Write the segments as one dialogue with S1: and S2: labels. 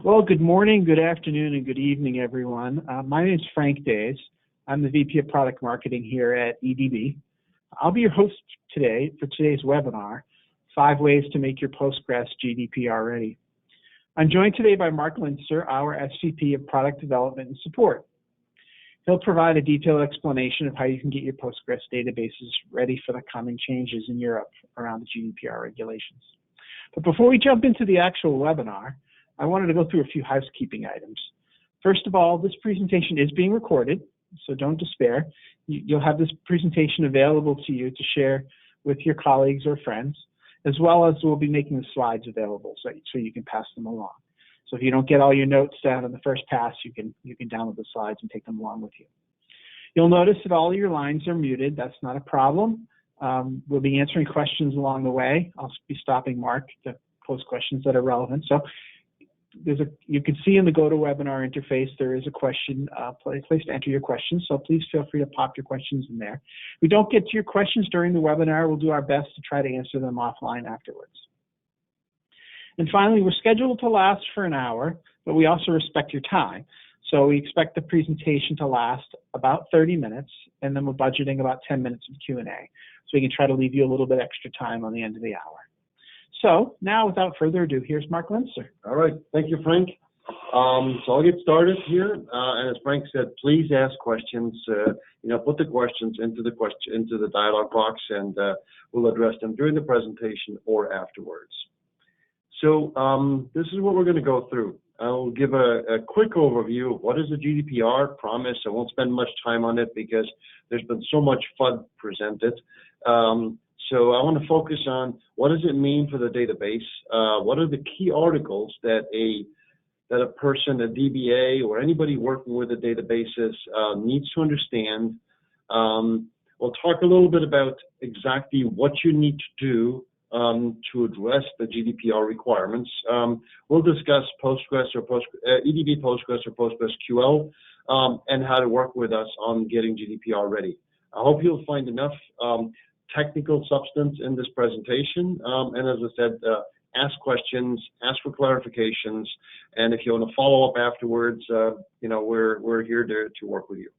S1: Well, good morning, good afternoon, and good evening, everyone. My name is Frank Days. I'm the VP of Product Marketing here at EDB. I'll be your host today for today's webinar, 5 Ways to Make Your Postgres GDPR-Ready. I'm joined today by Mark Linster, our SVP of Product Development and Support. He'll provide a detailed explanation of how you can get your Postgres databases ready for the coming changes in Europe around the GDPR regulations. But before we jump into the actual webinar, I wanted to go through a few housekeeping items. First of all, this presentation is being recorded, so don't despair. You'll have this presentation available to you to share with your colleagues or friends, as well as we'll be making the slides available so you can pass them along. So if you don't get all your notes down in the first pass, you can download the slides and take them along with you. You'll notice that all of your lines are muted. That's not a problem. We'll be answering questions along the way. I'll be stopping Mark to pose questions that are relevant. So you can see in the GoToWebinar interface there is a question place to enter your questions, so please feel free to pop your questions in there. If we don't get to your questions during the webinar, we'll do our best to try to answer them offline afterwards. And finally, we're scheduled to last for an hour, but we also respect your time. So we expect the presentation to last about 30 minutes, and then we're budgeting about 10 minutes of Q&A. So we can try to leave you a little bit extra time on the end of the hour. So now, without further ado, here's Mark Linster.
S2: All right, thank you, Frank. So I'll get started here. And as Frank said, please ask questions. Put the questions into the dialog box, and we'll address them during the presentation or afterwards. So this is what we're going to go through. I'll give a quick overview of what is the GDPR. Promise I won't spend much time on it because there's been so much FUD presented. So I want to focus on what does it mean for the database, what are the key articles that a person, a DBA, or anybody working with the databases needs to understand. We'll talk a little bit about exactly what you need to do to address the GDPR requirements. We'll discuss Postgres or EDB Postgres or PostgreSQL and how to work with us on getting GDPR ready. I hope you'll find enough technical substance in this presentation, and as I said, ask questions, ask for clarifications, and if you want to follow up afterwards, we're here to work with you.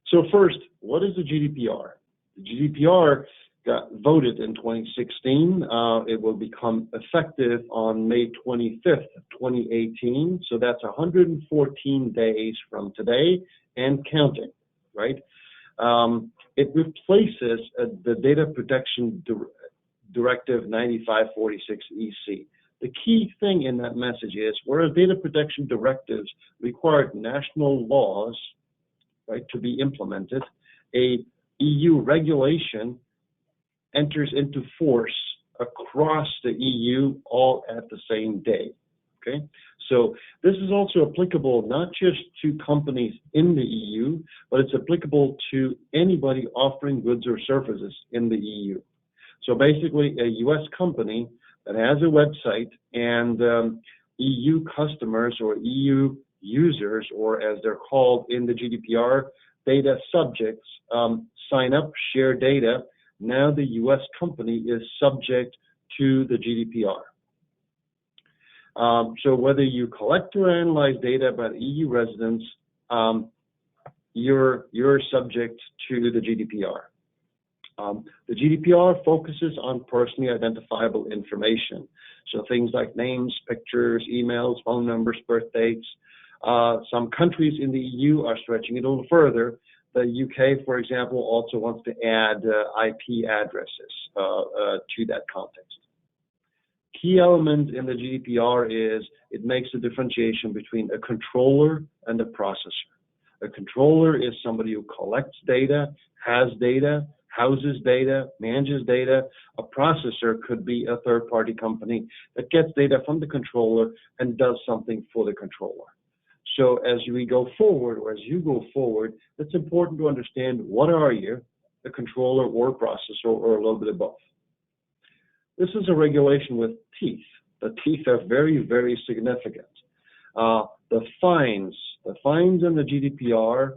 S2: So first, what is the GDPR? The GDPR got voted in 2016. It will become effective on May 25th, 2018. So that's 114 days from today and counting, right? It replaces the Data Protection Directive 9546 EC. The key thing in that message is, whereas data protection directives required national laws, right, to be implemented, a EU regulation enters into force across the EU all at the same day. Okay, so this is also applicable not just to companies in the EU, but it's applicable to anybody offering goods or services in the EU. So basically, a US company that has a website and EU customers or EU users, or as they're called in the GDPR, data subjects, sign up, share data. Now the US company is subject to the GDPR. So whether you collect or analyze data about EU residents, you're subject to the GDPR. The GDPR focuses on personally identifiable information. So things like names, pictures, emails, phone numbers, birth dates. Some countries in the EU are stretching it a little further. The UK, for example, also wants to add IP addresses to that context. Key element in the GDPR is it makes a differentiation between a controller and a processor. A controller is somebody who collects data, has data, houses data, manages data. A processor could be a third-party company that gets data from the controller and does something for the controller. So as we go forward, or as you go forward, it's important to understand what are you, a controller or a processor, or a little bit of both. This is a regulation with teeth. The teeth are very, very significant. The fines in the GDPR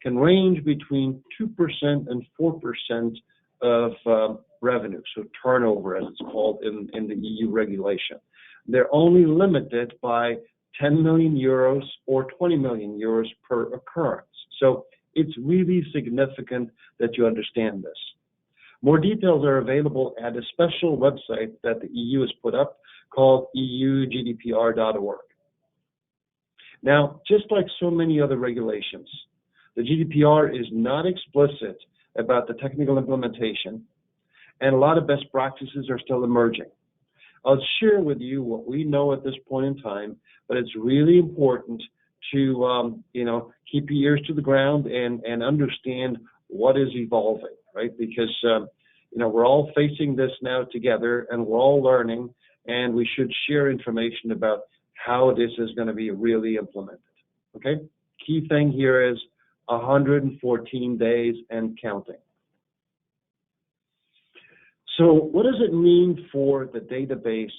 S2: can range between 2% and 4% of revenue, so turnover as it's called in the EU regulation. They're only limited by 10 million euros or 20 million euros per occurrence. So it's really significant that you understand this. More details are available at a special website that the EU has put up called eugdpr.org. Now, just like so many other regulations, the GDPR is not explicit about the technical implementation, and a lot of best practices are still emerging. I'll share with you what we know at this point in time, but it's really important to keep your ears to the ground and understand what is evolving, right? Because we're all facing this now together, and we're all learning, and we should share information about how this is going to be really implemented. Okay? Key thing here is 114 days and counting. So what does it mean for the database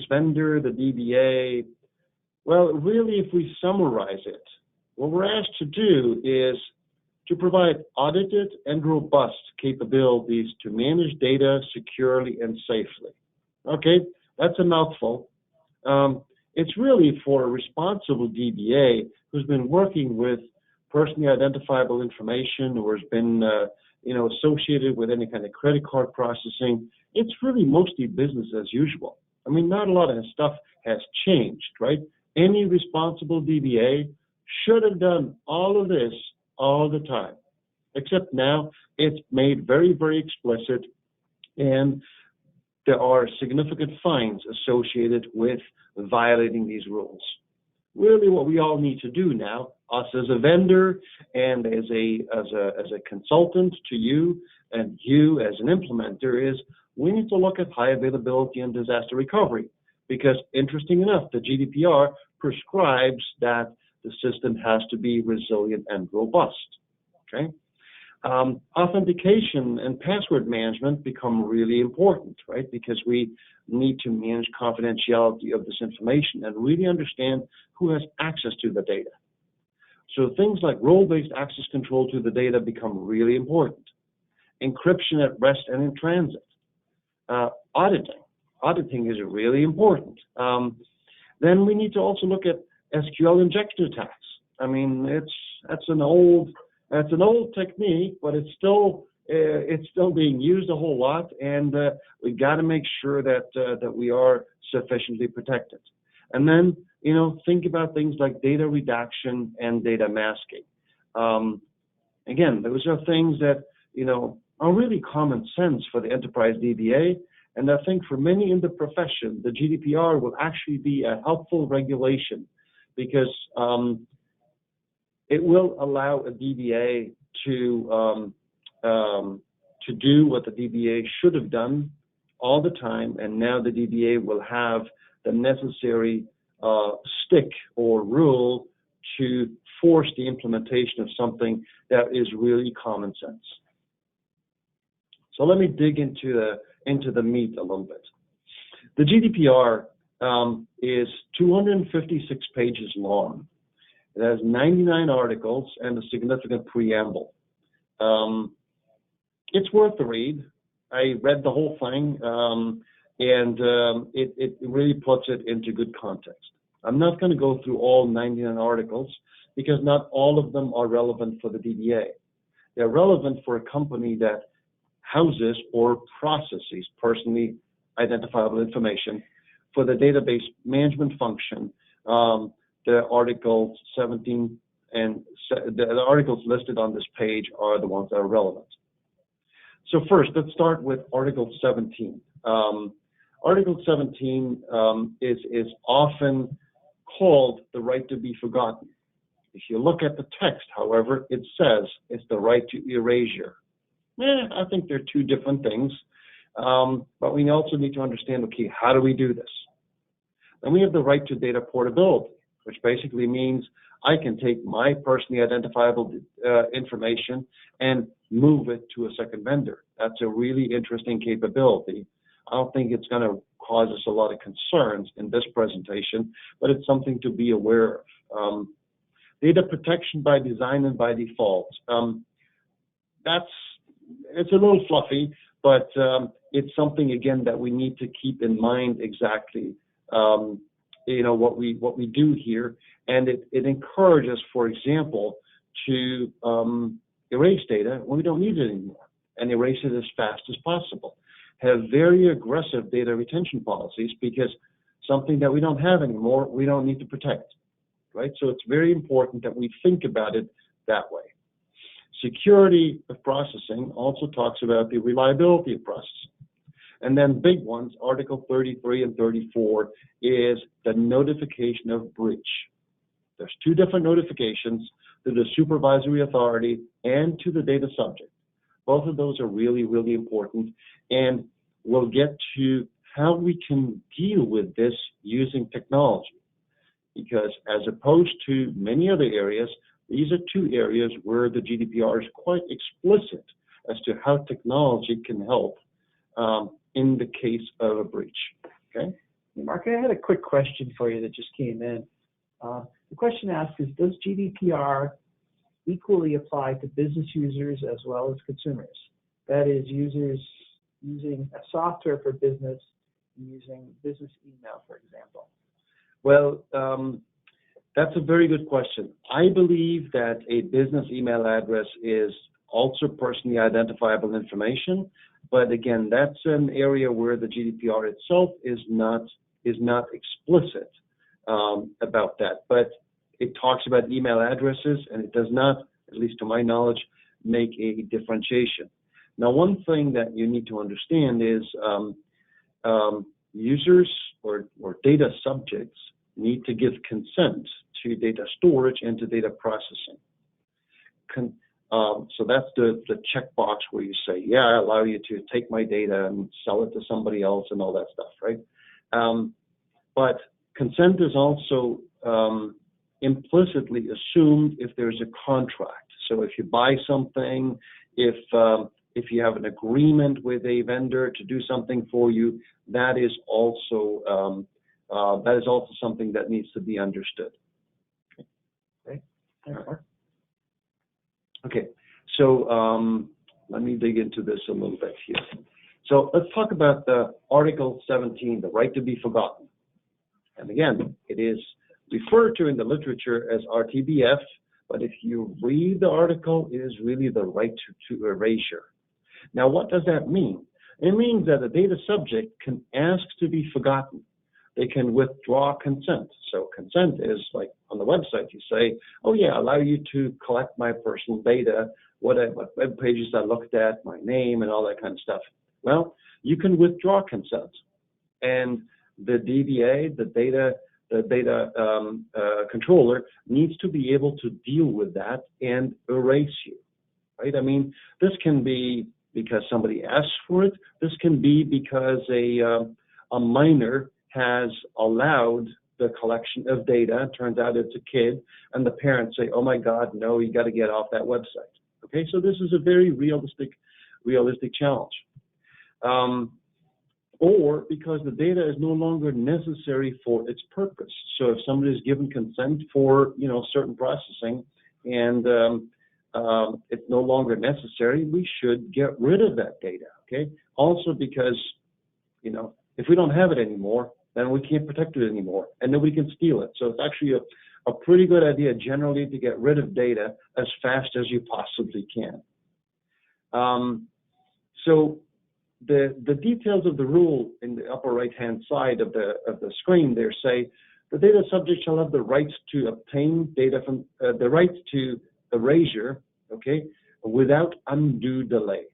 S2: vendor, the DBA? Well, really, if we summarize it, what we're asked to do is to provide audited and robust capabilities to manage data securely and safely. Okay, that's a mouthful. It's really for a responsible DBA who's been working with personally identifiable information or has been associated with any kind of credit card processing. It's really mostly business as usual. I mean, not a lot of stuff has changed, right? Any responsible DBA should have done all of this all the time, except now it's made very, very explicit, and there are significant fines associated with violating these rules. Really, what we all need to do now, us as a vendor and as a consultant to you and you as an implementer, is we need to look at high availability and disaster recovery, because interesting enough, the GDPR prescribes that the system has to be resilient and robust. Okay. Authentication and password management become really important, right? Because we need to manage confidentiality of this information and really understand who has access to the data. So things like role-based access control to the data become really important. Encryption at rest and in transit. Auditing is really important. Then we need to also look at SQL injection attacks. I mean, that's an old technique, but it's still being used a whole lot, and we got to make sure that we are sufficiently protected. And then think about things like data redaction and data masking. Again, those are things that are really common sense for the enterprise DBA, and I think for many in the profession, the GDPR will actually be a helpful regulation, because it will allow a DBA to do what the DBA should have done all the time, and now the DBA will have the necessary stick or rule to force the implementation of something that is really common sense. So let me dig into the meat a little bit. The GDPR is 256 pages long. It has 99 articles and a significant preamble. It's worth the read. I read the whole thing, and it really puts it into good context. I'm not going to go through all 99 articles because not all of them are relevant for the DBA. They're relevant for a company that houses or processes personally identifiable information. For the database management function, the Articles 17 and the articles listed on this page are the ones that are relevant. So first, let's start with Article 17. Article 17 is often called the right to be forgotten. If you look at the text, however, it says it's the right to erasure. I think they're two different things, but we also need to understand, okay, how do we do this? Then we have the right to data portability, which basically means I can take my personally identifiable information and move it to a second vendor. That's a really interesting capability. I don't think it's going to cause us a lot of concerns in this presentation, but it's something to be aware of. Data protection by design and by default. It's a little fluffy, but it's something, again, that we need to keep in mind exactly what we do here, and it encourages, for example, to erase data when we don't need it anymore, and erase it as fast as possible. Have very aggressive data retention policies, because something that we don't have anymore, we don't need to protect, right? So it's very important that we think about it that way. Security of processing also talks about the reliability of processing. And then big ones, Article 33 and 34, is the notification of breach. There's two different notifications to the supervisory authority and to the data subject. Both of those are really, really important. And we'll get to how we can deal with this using technology. Because as opposed to many other areas, these are two areas where the GDPR is quite explicit as to how technology can help in the case of a breach. Okay?
S1: Mark, I had a quick question for you that just came in. The question asked is, does GDPR equally apply to business users as well as consumers? That is, users using a software for business and using business email, for example.
S2: Well, that's a very good question. I believe that a business email address is also personally identifiable information, but again, that's an area where the GDPR itself is not explicit about that. But it talks about email addresses, and it does not, at least to my knowledge, make a differentiation. Now, one thing that you need to understand is users or data subjects need to give consent to data storage and to data processing. So that's the checkbox where you say, yeah, I allow you to take my data and sell it to somebody else and all that stuff, right? But consent is also implicitly assumed if there's a contract. So if you buy something, if you have an agreement with a vendor to do something for you, that is also something that needs to be understood.
S1: Okay. Thanks, Mark.
S2: Okay, so let me dig into this a little bit here. So let's talk about the Article 17, the right to be forgotten. And again, it is referred to in the literature as RTBF, but if you read the article, it is really the right to erasure. Now, what does that mean? It means that a data subject can ask to be forgotten. They can withdraw consent. So consent is like on the website, you say, oh yeah, I allow you to collect my personal data, what web pages I looked at, my name, and all that kind of stuff. Well, you can withdraw consent. And the DBA, the data controller, needs to be able to deal with that and erase you, right? I mean, this can be because somebody asks for it. This can be because a minor has allowed the collection of data. Turns out it's a kid, and the parents say, oh my God, no, you got to get off that website. Okay, so this is a very realistic challenge. Or because the data is no longer necessary for its purpose. So if somebody is given consent for certain processing and it's no longer necessary, we should get rid of that data. Okay. Also because if we don't have it anymore, then we can't protect it anymore, and nobody can steal it. So it's actually a pretty good idea generally to get rid of data as fast as you possibly can. So the details of the rule in the upper right-hand side of the screen there say the data subject shall have the rights to obtain data from the rights to erasure, okay, without undue delay.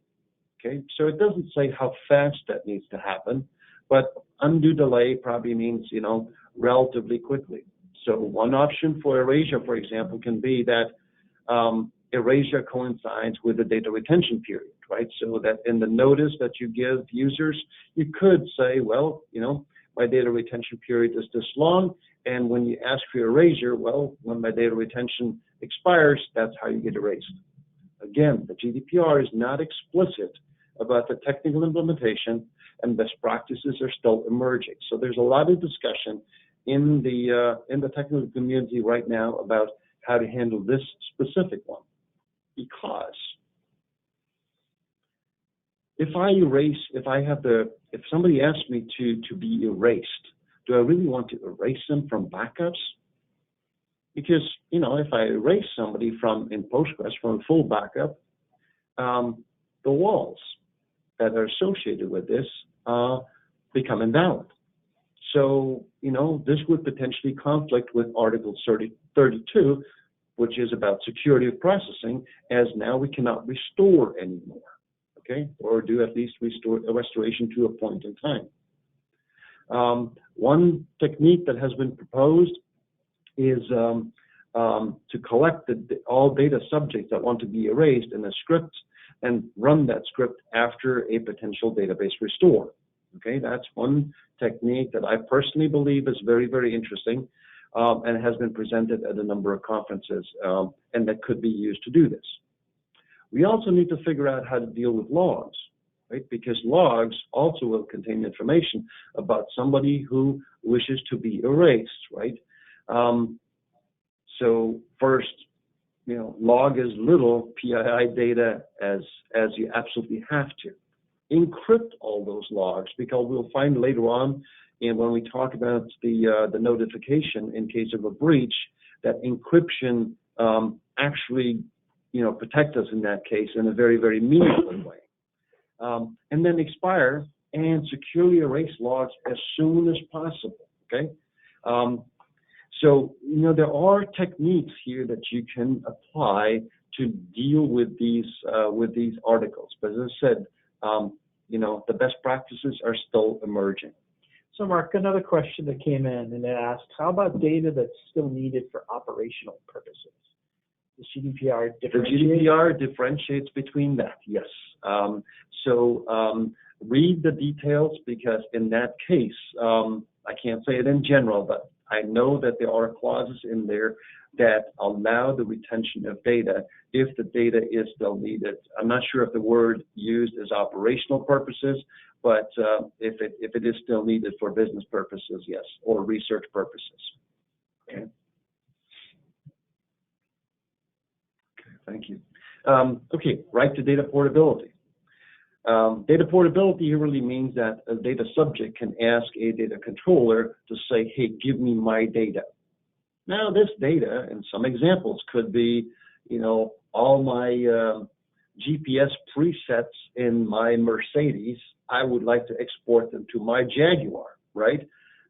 S2: Okay, so it doesn't say how fast that needs to happen, but undue delay probably means relatively quickly. So one option for erasure, for example, can be that erasure coincides with the data retention period, right? So that in the notice that you give users, you could say, well, my data retention period is this long, and when you ask for erasure, well, when my data retention expires, that's how you get erased. Again, the GDPR is not explicit about the technical implementation, and best practices are still emerging. So there's a lot of discussion in the technical community right now about how to handle this specific one. Because if somebody asks me to be erased, do I really want to erase them from backups? Because, you know, if I erase somebody in Postgres from a full backup, the walls that are associated with this become invalid. So, you know, this would potentially conflict with Article 32, which is about security of processing, as now we cannot restore anymore, okay? Or do at least a restoration to a point in time. One technique that has been proposed is to collect all data subjects that want to be erased in a script and run that script after a potential database restore. Okay, that's one technique that I personally believe is very, very interesting and has been presented at a number of conferences and that could be used to do this. We also need to figure out how to deal with logs, right? Because logs also will contain information about somebody who wishes to be erased, right? So first, you know, log as little PII data as you absolutely have to. Encrypt all those logs, because we'll find later on, and when we talk about the notification in case of a breach, that encryption actually, you know, protect us in that case in a very, very meaningful way. And then expire and securely erase logs as soon as possible. Okay. So, you know, there are techniques here that you can apply to deal with these articles. But as I said, you know, the best practices are still emerging.
S1: So, Mark, another question that came in, and it asked, how about data that's still needed for operational purposes? Does GDPR differentiate?
S2: The GDPR differentiates between that, yes. Read the details, because in that case, I can't say it in general, but I know that there are clauses in there that allow the retention of data if the data is still needed. I'm not sure if the word used is operational purposes, but if it is still needed for business purposes, yes, or research purposes. Okay. Thank you. Okay, right to data portability. Data portability really means that a data subject can ask a data controller to say, hey, give me my data. Now, this data, in some examples, could be, you know, all my GPS presets in my Mercedes. I would like to export them to my Jaguar, right?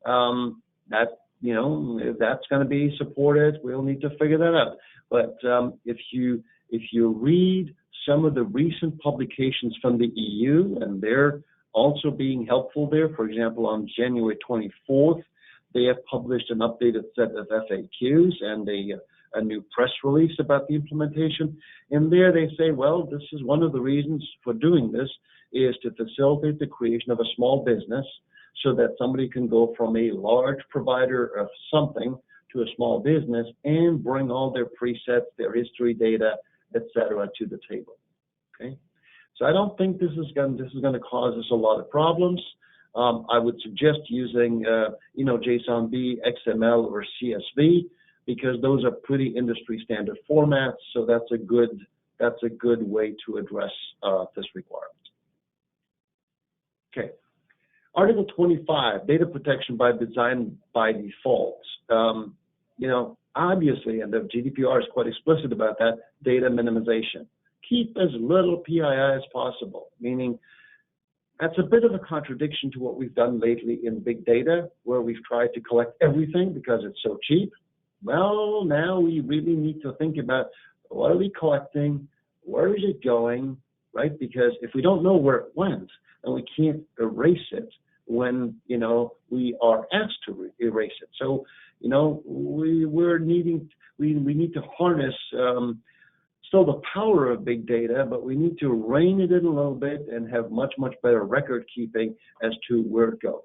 S2: That, you know, if that's going to be supported, we'll need to figure that out. But if you read some of the recent publications from the EU, and they're also being helpful there. For example, on January 24th, they have published an updated set of FAQs and a new press release about the implementation. And there they say, well, this is one of the reasons for doing this is to facilitate the creation of a small business so that somebody can go from a large provider of something to a small business and bring all their presets, their history data, etc., to the table. Okay, so I don't think this is going to cause us a lot of problems. I would suggest using you know, JSON-B, XML, or CSV, because those are pretty industry standard formats. So that's a good way to address this requirement. Okay, Article 25, data protection by design by default. You know, obviously, and the GDPR is quite explicit about that, data minimization. Keep as little PII as possible, meaning that's a bit of a contradiction to what we've done lately in big data, where we've tried to collect everything because it's so cheap. Well, now we really need to think about, what are we collecting? Where is it going, right? Because if we don't know where it went, then we can't erase it when, you know, we are asked to erase it. So, you know, we need to harness still the power of big data, but we need to rein it in a little bit and have much, much better record keeping as to where it goes.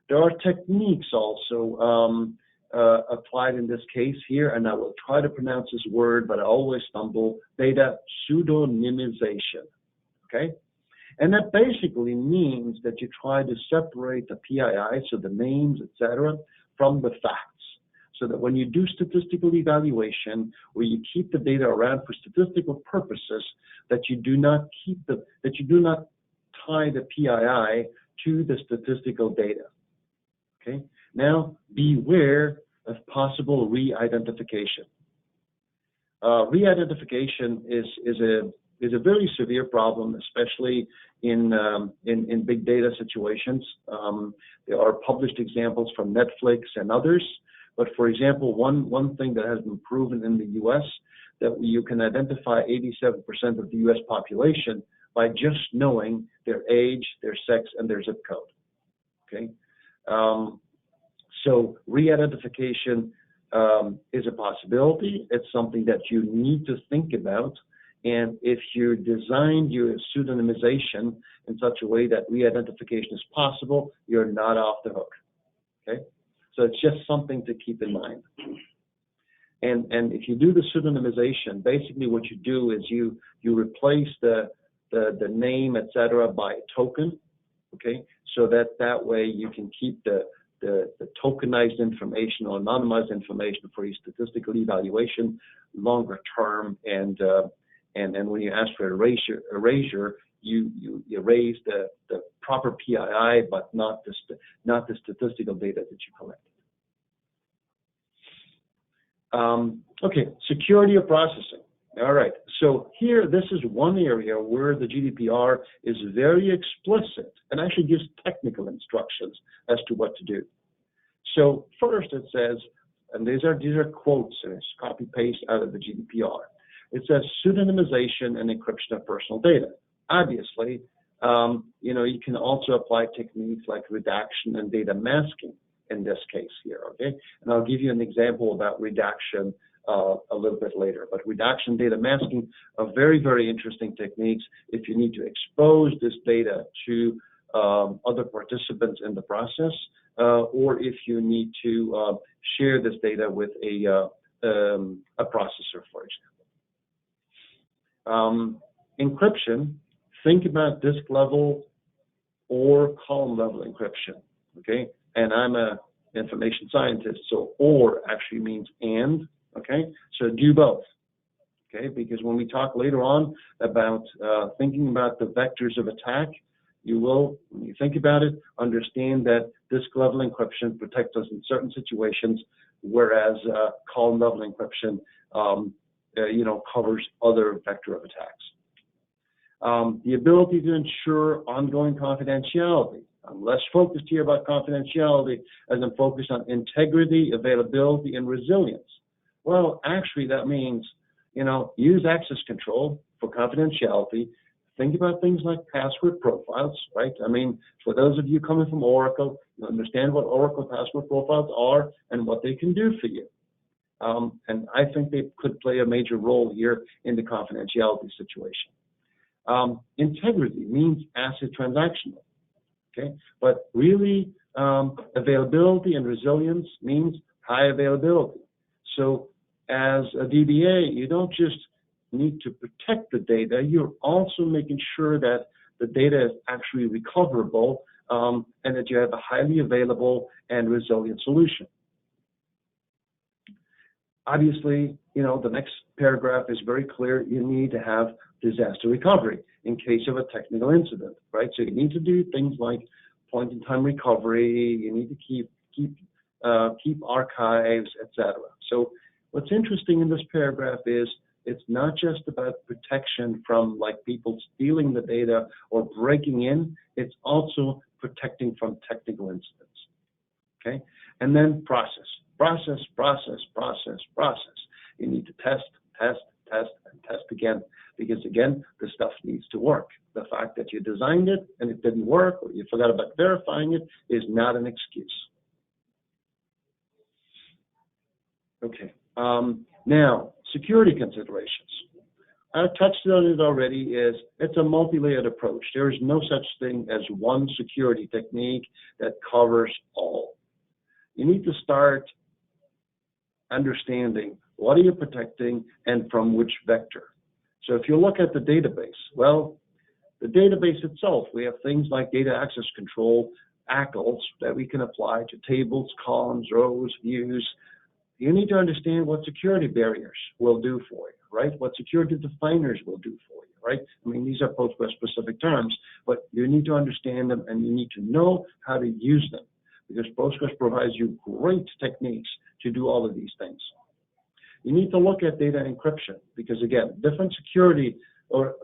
S2: There are techniques also applied in this case here, and I will try to pronounce this word, but I always stumble, data pseudonymization, okay? And that basically means that you try to separate the PII, so the names, etc., from the facts, so that when you do statistical evaluation, where you keep the data around for statistical purposes, that you do not tie the PII to the statistical data. Okay. Now, beware of possible re-identification. Re-identification is a very severe problem, especially in big data situations. There are published examples from Netflix and others. But for example, one thing that has been proven in the U.S. that you can identify 87% of the U.S. population by just knowing their age, their sex, and their zip code. Okay, so re-identification is a possibility. It's something that you need to think about. And if you design your pseudonymization in such a way that re-identification is possible, you're not off the hook. Okay, so it's just something to keep in mind. And if you do the pseudonymization, basically what you do is you replace the name, etc., by a token. Okay, so that way you can keep the tokenized information or anonymized information for your statistical evaluation longer term. And when you ask for erasure, you erase the proper PII, but not the statistical data that you collected. Okay, security of processing. All right, so here, this is one area where the GDPR is very explicit and actually gives technical instructions as to what to do. So first it says, and these are quotes, and it's copy paste out of the GDPR. It says pseudonymization and encryption of personal data. Obviously, you can also apply techniques like redaction and data masking in this case here, okay? And I'll give you an example about redaction a little bit later. But redaction, data masking are very, very interesting techniques if you need to expose this data to other participants in the process, or if you need to share this data with a processor, for example. Encryption, think about disk level or column level encryption, okay? And I'm an information scientist, so or actually means and, okay? So do both, okay? Because when we talk later on about thinking about the vectors of attack, you will, when you think about it, understand that disk level encryption protects us in certain situations, whereas column level encryption, covers other vector of attacks. The ability to ensure ongoing confidentiality. I'm less focused here about confidentiality as I'm focused on integrity, availability, and resilience. Well, actually, that means, use access control for confidentiality. Think about things like password profiles, right? I mean, for those of you coming from Oracle, you understand what Oracle password profiles are and what they can do for you. And I think they could play a major role here in the confidentiality situation. Integrity means asset transactional, okay? But really, availability and resilience means high availability. So as a DBA, you don't just need to protect the data, you're also making sure that the data is actually recoverable, and that you have a highly available and resilient solution. Obviously, the next paragraph is very clear. You need to have disaster recovery in case of a technical incident, right? So you need to do things like point-in-time recovery. You need to keep archives, etc. So what's interesting in this paragraph is it's not just about protection from people stealing the data or breaking in. It's also protecting from technical incidents. Okay, and then process. You need to test, and test again, because again, the stuff needs to work. The fact that you designed it and it didn't work, or you forgot about verifying it, is not an excuse. Okay, now, security considerations. I touched on it already, it's a multi-layered approach. There is no such thing as one security technique that covers all. You need to start understanding what are you protecting and from which vector. So if you look at the database, well, the database itself, we have things like data access control, ACLs, that we can apply to tables, columns, rows, views. You need to understand what security barriers will do for you, right? What security definers will do for you, right? I mean, these are Postgres specific terms, but you need to understand them and you need to know how to use them. because Postgres provides you great techniques to do all of these things. You need to look at data encryption because, again, different security or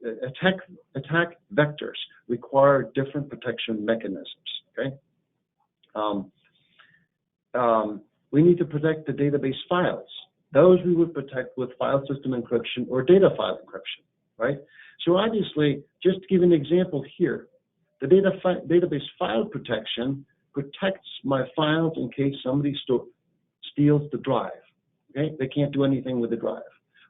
S2: attack vectors require different protection mechanisms, okay? We need to protect the database files. Those we would protect with file system encryption or data file encryption, right? So obviously, just to give an example here, the database file protection protects my files in case somebody steals the drive, okay? They can't do anything with the drive.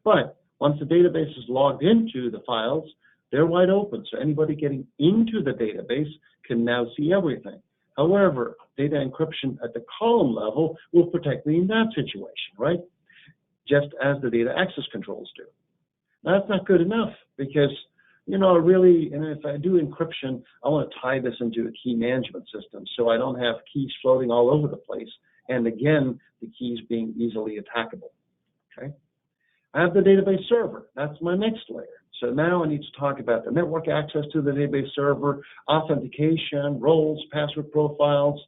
S2: But once the database is logged into the files, they're wide open, so anybody getting into the database can now see everything. However, data encryption at the column level will protect me in that situation, right? Just as the data access controls do. Now, that's not good enough because, you know, really, and if I do encryption, I want to tie this into a key management system so I don't have keys floating all over the place. And again, the keys being easily attackable, okay? I have the database server. That's my next layer. So now I need to talk about the network access to the database server, authentication, roles, password profiles,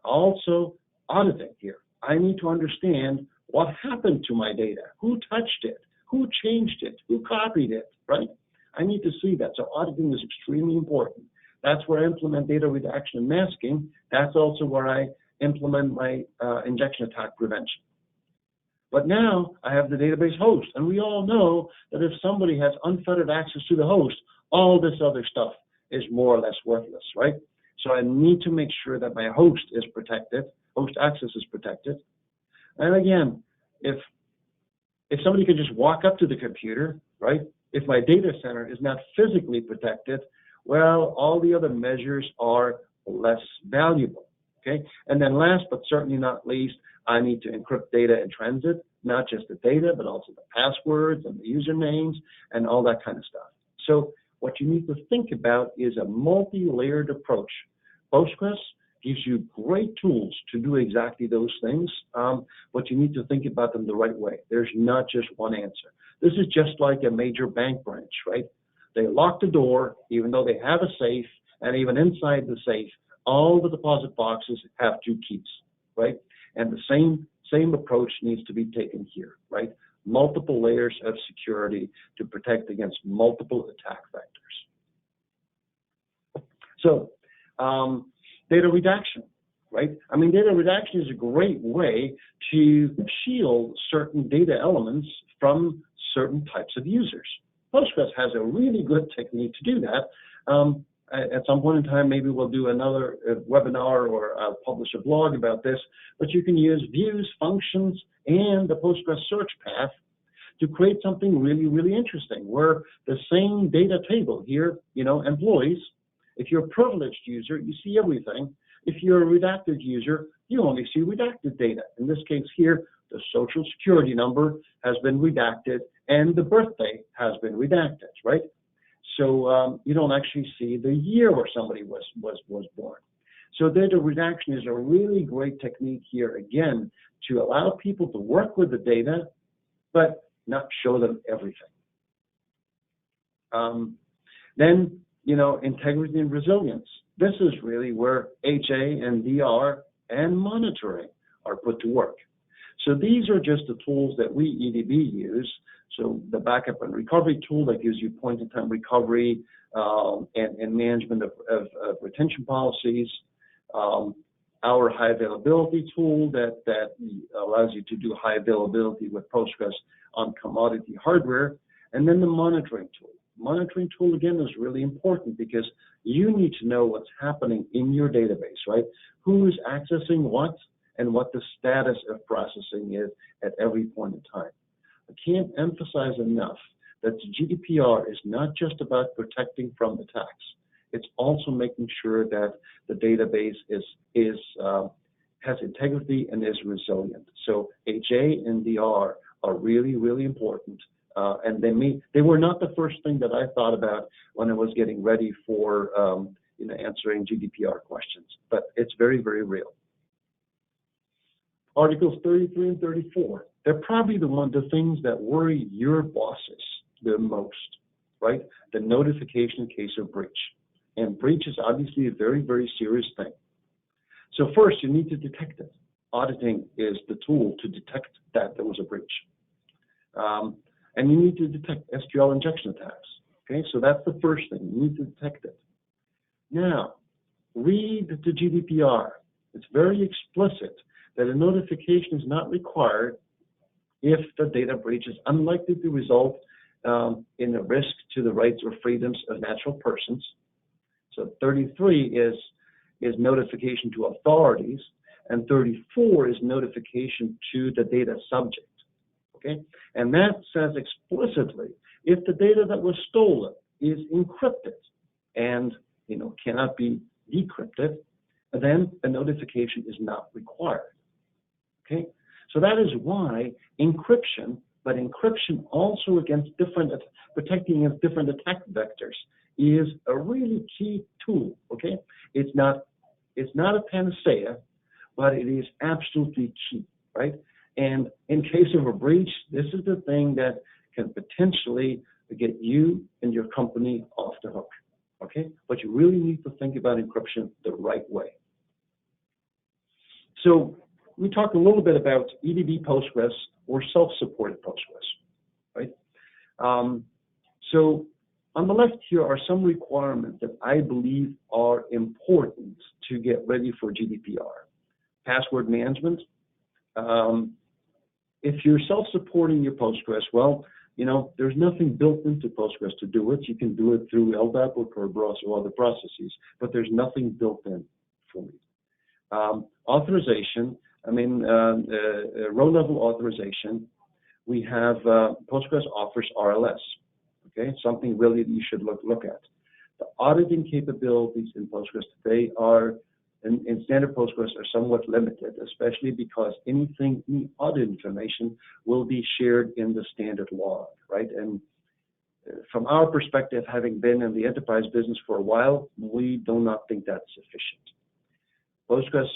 S2: also auditing here. I need to understand what happened to my data, who touched it, who changed it, who copied it, right? I need to see that. So auditing is extremely important. That's where I implement data redaction and masking. That's also where I implement my injection attack prevention. But now I have the database host, and we all know that if somebody has unfettered access to the host, all this other stuff is more or less worthless, right? So I need to make sure that my host is protected, host access is protected. And again, if somebody could just walk up to the computer, right? If my data center is not physically protected, well, all the other measures are less valuable, okay? And then last but certainly not least, I need to encrypt data in transit, not just the data, but also the passwords and the usernames and all that kind of stuff. So what you need to think about is a multi-layered approach. Postgres gives you great tools to do exactly those things, but you need to think about them the right way. There's not just one answer. This is just like a major bank branch, right? They lock the door, even though they have a safe, and even inside the safe, all the deposit boxes have 2 keys, right? And the same approach needs to be taken here, right? Multiple layers of security to protect against multiple attack vectors. So, data redaction, right? I mean, data redaction is a great way to shield certain data elements from certain types of users. Postgres has a really good technique to do that. At some point in time, maybe we'll do another webinar or I'll publish a blog about this, but you can use views, functions, and the Postgres search path to create something really, really interesting where the same data table here, you know, employees, if you're a privileged user, you see everything. If you're a redacted user, you only see redacted data. In this case here, the social security number has been redacted and the birthday has been redacted, right? So you don't actually see the year where somebody was born. So data redaction is a really great technique here, again, to allow people to work with the data, but not show them everything. Then, you know, integrity and resilience. This is really where HA and DR and monitoring are put to work. So these are just the tools that we EDB use. So the backup and recovery tool that gives you point-in-time recovery and management of retention policies. Our high availability tool that allows you to do high availability with Postgres on commodity hardware. And then the monitoring tool. Monitoring tool, again, is really important because you need to know what's happening in your database, right? Who is accessing what and what the status of processing is at every point in time. I can't emphasize enough that GDPR is not just about protecting from attacks. It's also making sure that the database has integrity and is resilient. So HA and DR are really, really important. And they were not the first thing that I thought about when I was getting ready for answering GDPR questions, but it's very, very real. Articles 33 and 34, they're probably the things that worry your bosses the most, right? The notification in case of breach. And breach is obviously a very, very serious thing. So first, you need to detect it. Auditing is the tool to detect that there was a breach. And you need to detect SQL injection attacks. Okay, so that's the first thing. You need to detect it. Now, read the GDPR. It's very explicit that a notification is not required if the data breach is unlikely to result in a risk to the rights or freedoms of natural persons. So 33 is notification to authorities, and 34 is notification to the data subject. Okay, and that says explicitly if the data that was stolen is encrypted and cannot be decrypted, then a notification is not required. Okay, so that is why encryption, but encryption also against protecting against different attack vectors, is a really key tool. Okay, it's not a panacea, but it is absolutely key, right? And in case of a breach, this is the thing that can potentially get you and your company off the hook. Okay, but you really need to think about encryption the right way. So we talked a little bit about EDB Postgres or self-supported Postgres, right? So on the left here are some requirements that I believe are important to get ready for GDPR. Password management. If you're self-supporting your Postgres, well, there's nothing built into Postgres to do it. You can do it through LDAP or Kerberos or other processes, but there's nothing built in for it. Authorization, row-level authorization. We have Postgres offers RLS, okay? Something really that you should look at. The auditing capabilities in Postgres today in standard Postgres are somewhat limited, especially because anything, any audit information will be shared in the standard log, right? And from our perspective, having been in the enterprise business for a while, we do not think that's sufficient. Postgres,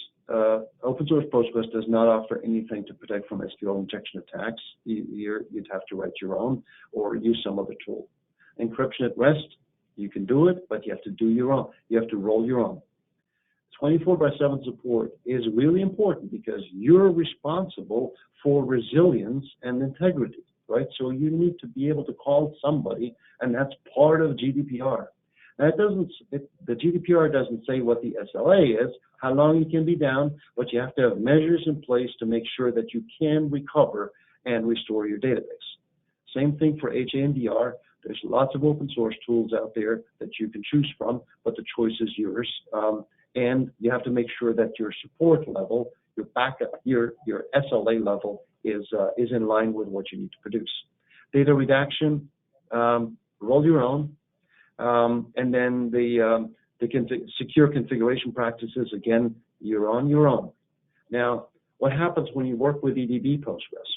S2: open source Postgres does not offer anything to protect from SQL injection attacks. You'd have to write your own or use some other tool. Encryption at rest, you can do it, but you have to do your own. You have to roll your own. 24/7 support is really important because you're responsible for resilience and integrity, right? So you need to be able to call somebody, and that's part of GDPR. Now, the GDPR doesn't say what the SLA is, how long you can be down, but you have to have measures in place to make sure that you can recover and restore your database. Same thing for HANDR. There's lots of open source tools out there that you can choose from, but the choice is yours. And you have to make sure that your support level, your backup, your SLA level is in line with what you need to produce. Data redaction, roll your own, and then the secure configuration practices, again, you're on your own. Now, what happens when you work with EDB Postgres?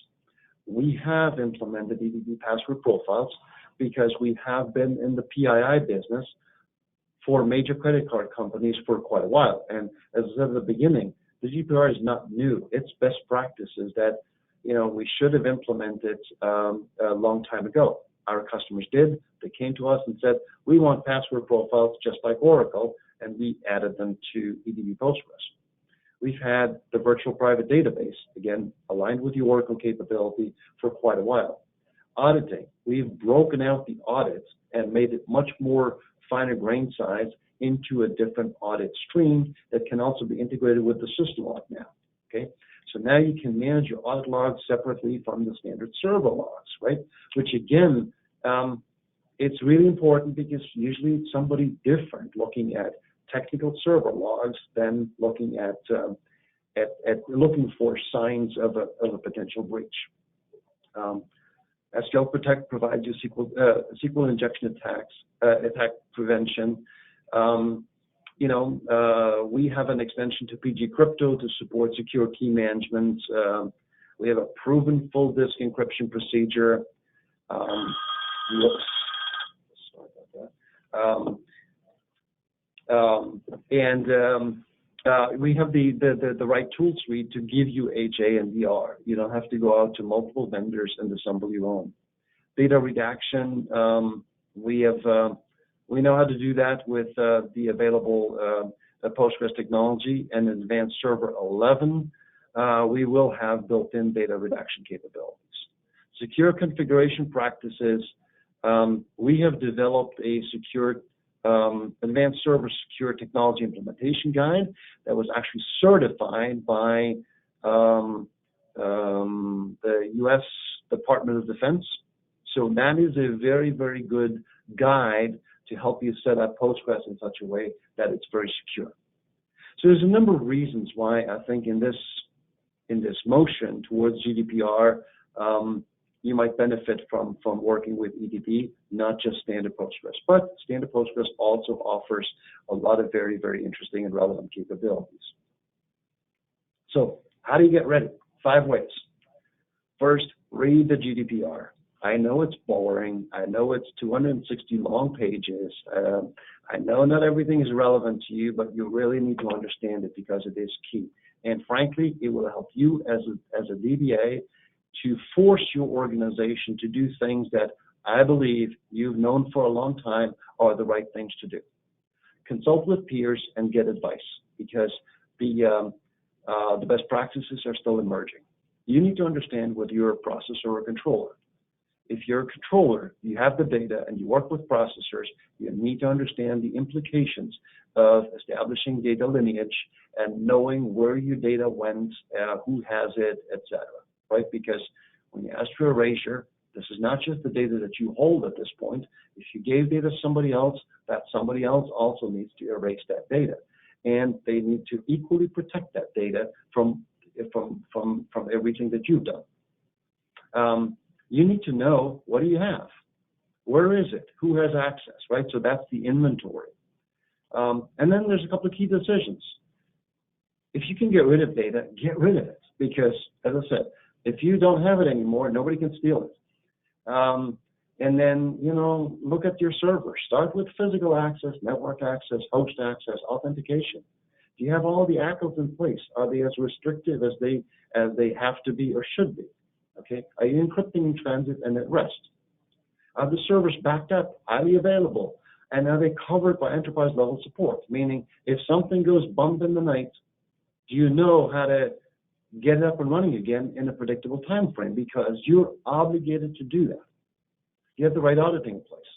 S2: We have implemented EDB password profiles because we have been in the PII business for major credit card companies for quite a while. And as I said at the beginning, the GDPR is not new. It's best practices that we should have implemented a long time ago. Our customers did. They came to us and said, we want password profiles just like Oracle, and we added them to EDB Postgres. We've had the virtual private database, again, aligned with the Oracle capability for quite a while. Auditing, we've broken out the audits and made it much more finer grain size into a different audit stream that can also be integrated with the system log now, okay? So now you can manage your audit logs separately from the standard server logs, right? Which again, it's really important because usually it's somebody different looking at technical server logs than looking at looking for signs of a potential breach. SQL Protect provides you SQL injection attack prevention. We have an extension to PG Crypto to support secure key management. We have a proven full disk encryption procedure. We have the right tool suite to give you HA and DR. You don't have to go out to multiple vendors and assemble your own. Data redaction, we know how to do that with the available Postgres technology and Advanced Server 11, we will have built-in data redaction capabilities. Secure configuration practices, we have developed a secure Advanced Server Secure Technology Implementation Guide that was actually certified by the U.S. Department of Defense. So that is a very, very good guide to help you set up Postgres in such a way that it's very secure. So there's a number of reasons why I think in this motion towards GDPR, you might benefit from working with EDB, not just standard Postgres. But standard Postgres also offers a lot of very, very interesting and relevant capabilities. So how do you get ready? 5 ways. First, read the GDPR. I know it's boring. I know it's 260 long pages. I know not everything is relevant to you, but you really need to understand it because it is key. And frankly, it will help you as a DBA to force your organization to do things that I believe you've known for a long time are the right things to do. Consult with peers and get advice because the best practices are still emerging. You need to understand whether you're a processor or a controller. If you're a controller, you have the data and you work with processors, you need to understand the implications of establishing data lineage and knowing where your data went, who has it, etc. Right? Because when you ask for erasure, this is not just the data that you hold at this point. If you gave data to somebody else, that somebody else also needs to erase that data. And they need to equally protect that data from everything that you've done. You need to know, what do you have? Where is it? Who has access, right? So that's the inventory. And then there's a couple of key decisions. If you can get rid of data, get rid of it. Because, as I said, if you don't have it anymore, nobody can steal it. And then, look at your server. Start with physical access, network access, host access, authentication. Do you have all the ACLs in place? Are they as restrictive as they have to be or should be? Okay. Are you encrypting in transit and at rest? Are the servers backed up, highly available, and are they covered by enterprise level support? Meaning, if something goes bump in the night, do you know how to get it up and running again in a predictable time frame? Because you're obligated to do that. You have the right auditing in place.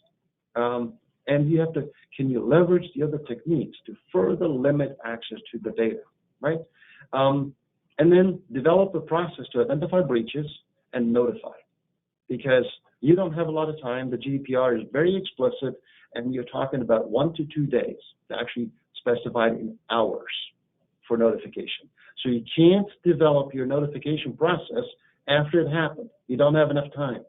S2: And you have to, can you leverage the other techniques to further limit access to the data, right? And then develop a process to identify breaches and notify. Because you don't have a lot of time. The GDPR is very explicit, and you're talking about 1 to 2 days, actually specified in hours for notification. So you can't develop your notification process after it happened. You don't have enough time.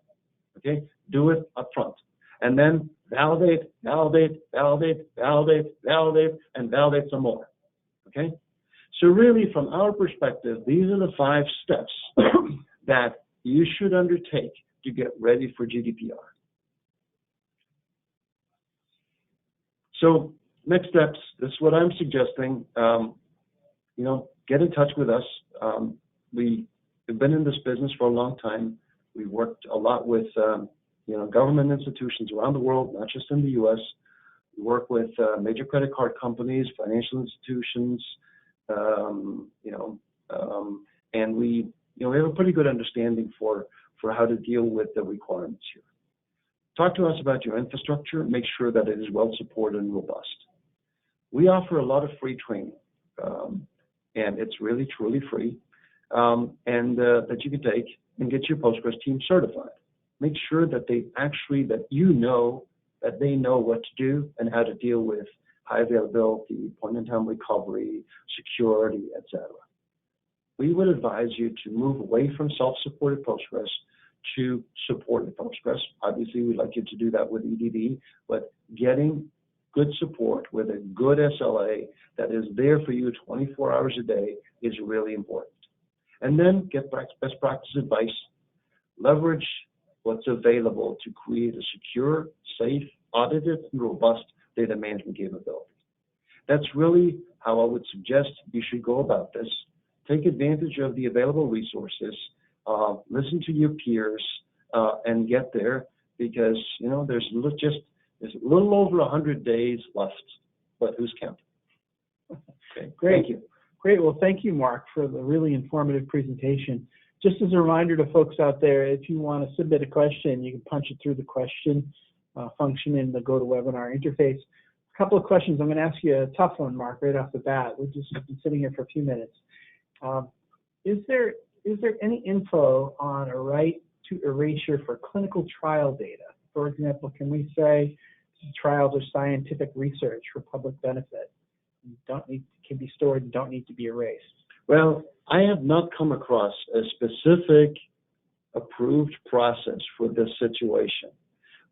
S2: Okay? Do it up front. And then validate, validate, validate, validate, validate, and validate some more. Okay? So really, from our perspective, these are the 5 steps that you should undertake to get ready for GDPR. So next steps, this is what I'm suggesting. Get in touch with us. We've been in this business for a long time. We've worked a lot with government institutions around the world, not just in the U.S. We work with major credit card companies, financial institutions, and we have a pretty good understanding for how to deal with the requirements here. Talk to us about your infrastructure. Make sure that it is well supported and robust. We offer a lot of free training, and it's really, truly free, and that you can take and get your Postgres team certified. Make sure that that they know what to do and how to deal with high availability, point-in-time recovery, security, etc. We would advise you to move away from self-supported Postgres to supported Postgres. Obviously, we'd like you to do that with EDB, but getting good support with a good SLA that is there for you 24 hours a day is really important. And then get best practice advice. Leverage what's available to create a secure, safe, audited, and robust data management capability. That's really how I would suggest you should go about this. Take advantage of the available resources, listen to your peers, and get there, because there's a little over 100 days left, but who's counting? Okay,
S1: great.
S2: Thank you.
S1: Great. Well, thank you, Mark, for the really informative presentation. Just as a reminder to folks out there, if you want to submit a question, you can punch it through the question function in the GoToWebinar interface. A couple of questions. I'm going to ask you a tough one, Mark, right off the bat. We've just been sitting here for a few minutes. Is there any info on a right to erasure for clinical trial data? For example, can we say trials or scientific research for public benefit can be stored and don't need to be erased?
S2: Well, I have not come across a specific approved process for this situation,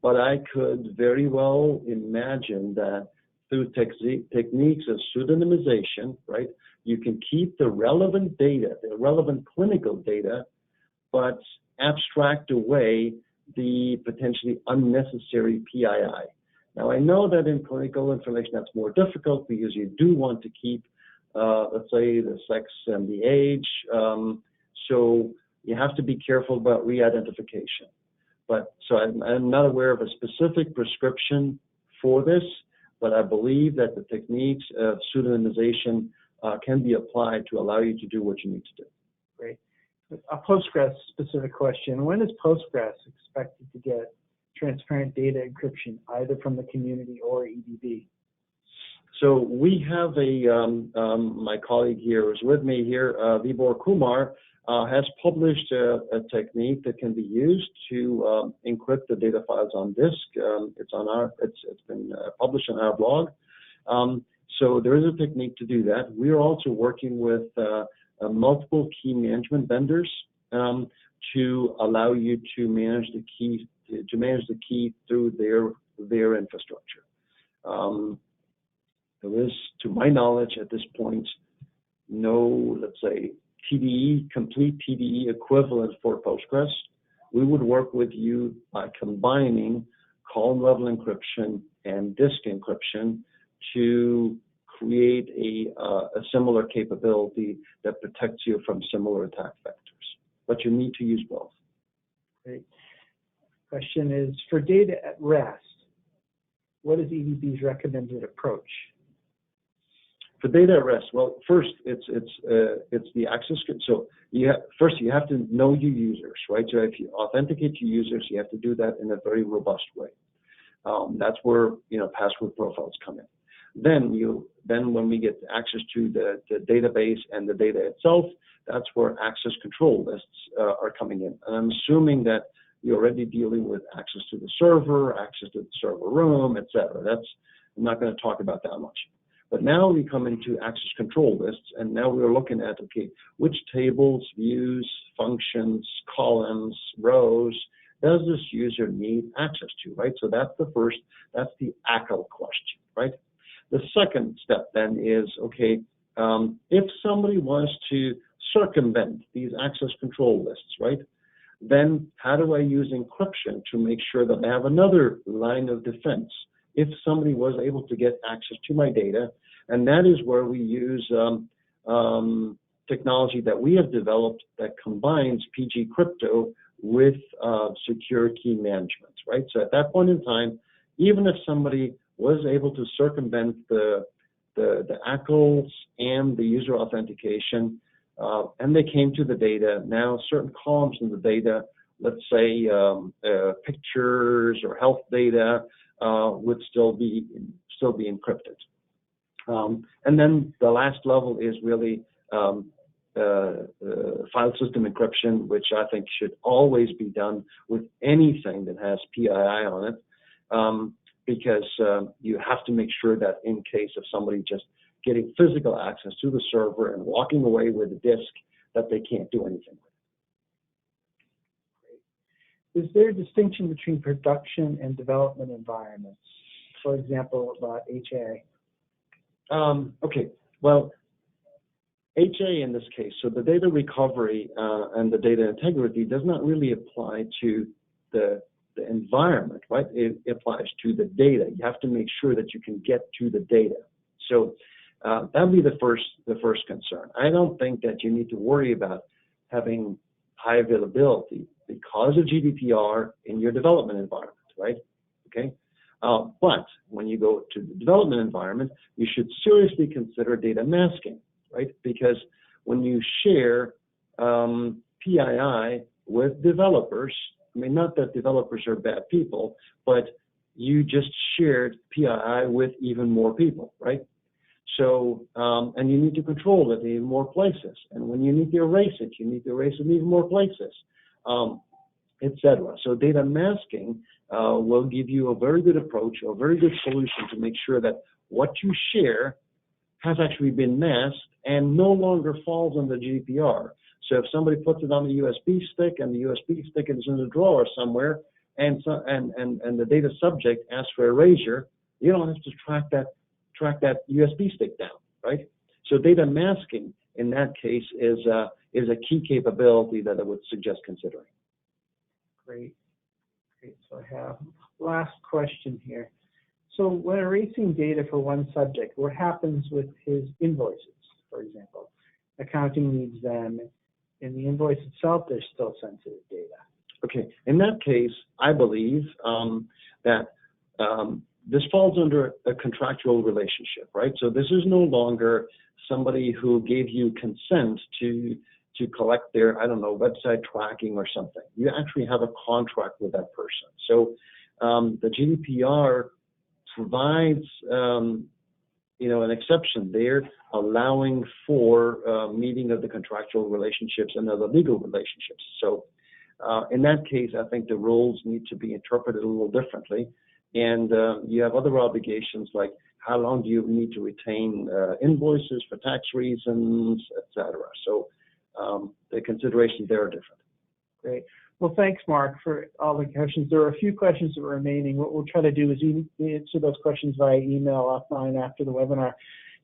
S2: but I could very well imagine that through techniques of pseudonymization, right, you can keep the relevant data, the relevant clinical data, but abstract away the potentially unnecessary PII. Now, I know that in clinical information that's more difficult because you do want to keep, let's say, the sex and the age. So you have to be careful about re-identification. So I'm not aware of a specific prescription for this, but I believe that the techniques of pseudonymization can be applied to allow you to do what you need to do.
S1: Great. A Postgres specific question. When is Postgres expected to get transparent data encryption, either from the community or EDB?
S2: So we have my colleague here is with me here, Vibhor Kumar, has published a technique that can be used to encrypt the data files on disk. It's been published on our blog. So there is a technique to do that. We are also working with multiple key management vendors to allow you to manage the key through their infrastructure. There is, to my knowledge, at this point, no, let's say, complete TDE equivalent for Postgres. We would work with you by combining column level encryption and disk encryption to create a similar capability that protects you from similar attack vectors. But you need to use both.
S1: Great. Question is, for data at rest, what is EDB's recommended approach?
S2: For data at rest, well, first it's the access. So you have to know your users, right? So if you authenticate your users, you have to do that in a very robust way. That's where password profiles come in. Then when we get access to the database and the data itself, that's where access control lists are coming in. And I'm assuming that you're already dealing with access to the server, access to the server room, etc. I'm not going to talk about that much. But now we come into access control lists, and now we're looking at, okay, which tables, views, functions, columns, rows does this user need access to, right? So that's the ACL question, right? The second step then is, okay, if somebody wants to circumvent these access control lists, right, then how do I use encryption to make sure that I have another line of defense if somebody was able to get access to my data? And that is where we use technology that we have developed that combines PG crypto with secure key management, right? So at that point in time, even if somebody was able to circumvent the ACLs and the user authentication, and they came to the data, now certain columns in the data, let's say pictures or health data, would still be encrypted. And then the last level is really file system encryption, which I think should always be done with anything that has PII on it, because you have to make sure that in case of somebody just getting physical access to the server and walking away with a disk, that they can't do anything with it.
S1: Is there a distinction between production and development environments? For example, about HA?
S2: Okay, well, HA in this case, so the data recovery and the data integrity does not really apply to the environment, right? It applies to the data. You have to make sure that you can get to the data. So that would be the first concern. I don't think that you need to worry about having high availability because of GDPR in your development environment, right? Okay. But when you go to the development environment, you should seriously consider data masking, right? Because when you share PII with developers, I mean, not that developers are bad people, but you just shared PII with even more people, right? So, and you need to control it in even more places. And when you need to erase it, you need to erase it in even more places, etc. So data masking will give you a very good approach, a very good solution to make sure that what you share has actually been masked and no longer falls under GDPR. So if somebody puts it on a USB stick and the USB stick is in a drawer somewhere, and the data subject asks for erasure, you don't have to track that USB stick down, right? So data masking in that case is a key capability that I would suggest considering.
S1: Great. So I have last question here. So when erasing data for one subject, what happens with his invoices, for example? Accounting needs them. In the invoice itself, there's still sensitive data.
S2: Okay. In that case, I believe that this falls under a contractual relationship, right? So this is no longer somebody who gave you consent to collect their, I don't know, website tracking or something. You actually have a contract with that person. So the GDPR provides, an exception there, allowing for meeting of the contractual relationships and other legal relationships. So in that case, I think the rules need to be interpreted a little differently. And you have other obligations like how long do you need to retain invoices for tax reasons, etc. So the considerations there are different.
S1: Great. Well, thanks, Mark, for all the questions. There are a few questions that are remaining. What we'll try to do is answer those questions via email offline after the webinar.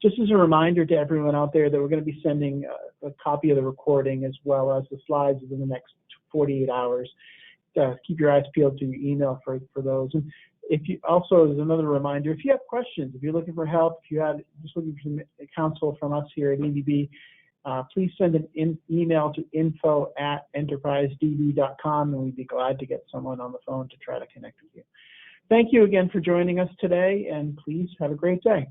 S1: Just as a reminder to everyone out there that we're going to be sending a copy of the recording as well as the slides within the next 48 hours. Keep your eyes peeled to your email for those. And if you also, as another reminder, if you have questions, if you're looking for help, if you have just looking for some counsel from us here at EDB, please send an email to info@enterprisedb.com, and we'd be glad to get someone on the phone to try to connect with you. Thank you again for joining us today, and please have a great day.